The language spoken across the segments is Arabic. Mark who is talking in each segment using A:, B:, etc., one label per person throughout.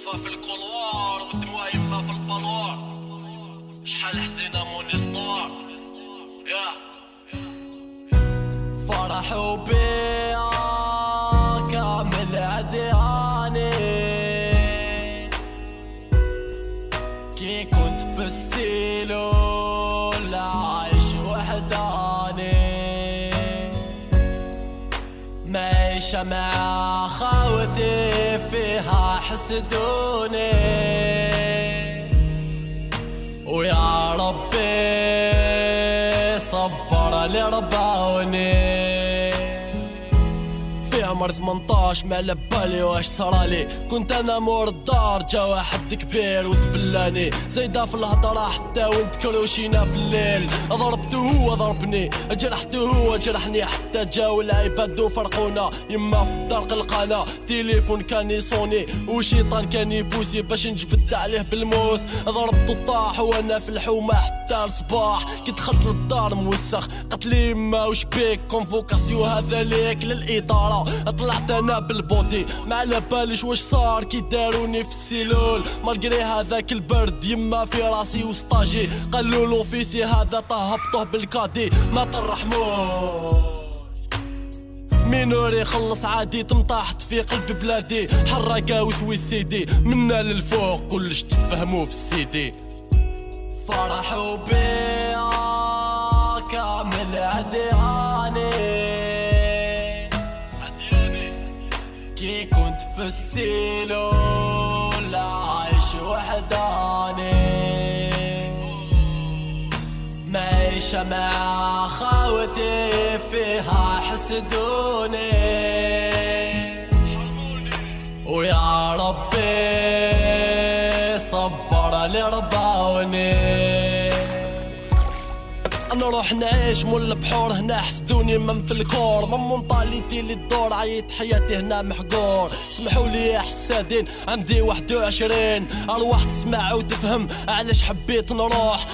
A: يما في الكولوار ودموع يما في البالوار. شحال حزينة موني ستار يا
B: فرحوا بيا كامل عدياني كي كنت في السيلو لا عايش وحداني معيشة مع خاوتي فيها حسدوني ويا ربي صبر اللي رباوني في عمر 18 ما على بالي واش صرالي. كنت انا مور الدار جا واحد كبير وتبلاني زايدة في الهضرة حتى وانت كروشينا في الليل. ضربته هو ضربني جرحته هو جرحني حتى جاو العباد وفرقونا. يما في الدار قلقانا تليفون كان يصوني وشيطان كان يبوسي باش نجبد عليه بالموس. ضربته طاح وانا في الحومة حتى الصباح. كي دخلت للدار موسخ قالت لي يما وش بيك كونفوكاسيو هذا ليك للإدارة. طلعت انا بالبوطي ما على باليش واش صار كي داروني في السيلول. مالغري هذاك البرد يما في راسي وسطاجي قالوا له فيسي هذا هبطوه بالكادي ما ترحموش. مينوري خلص عادي طمطاحت في قلب بلادي حرقة وسويسيدي منا للفوق كلش تفهموا في السيدي. فرحوا بيا كامل عدياني كي كنت في السيلو لا عايش وحداني معيشة مع خاوتي فيها حسدوني ويا ربي صبر اللي رباوني. نروح نعيش مول البحور هنا حسدوني من في الكور من منطاليتي للدور عيط حياتي هنا محقور. سمحوا لي يا حسادين عندي 21 ارواح تسمع وتفهم علاش حبيت نروح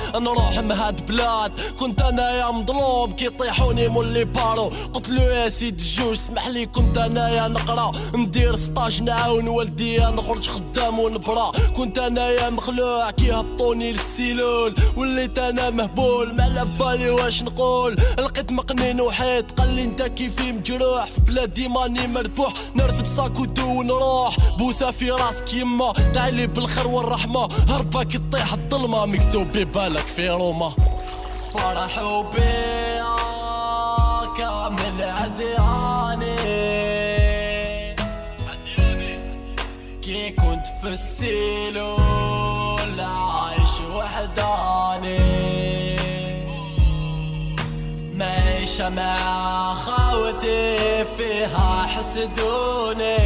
B: مهاد بلاد. كنت انا يا مظلوم كي طيحوني مولي بارو قلت له يا سيد الجوج اسمح لي كنت انا يا نقرا ندير ستاج نعاون والدي نخرج خدام ونبرا. كنت انا يا مخلوع كي هبطوني للسيلول وليت انا مهبول ما على بالي واش نقول. لقيت مقنين وحيد قال لي انت كيفي مجروح في بلادي ماني مربوح. نرفد ساكوتو ونروح بوسه في راسك يما تعالي بالخير والرحمه هربك تطيح الظلمه مكتوب ببالك في روما. فرحوا بيا كامل عدياني كي كنت في السيلو لا عايش وحداني معيشة مع خاوتي فيها حسدوني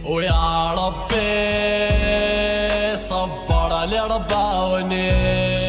B: ويا ربي صبر اللي رباوني.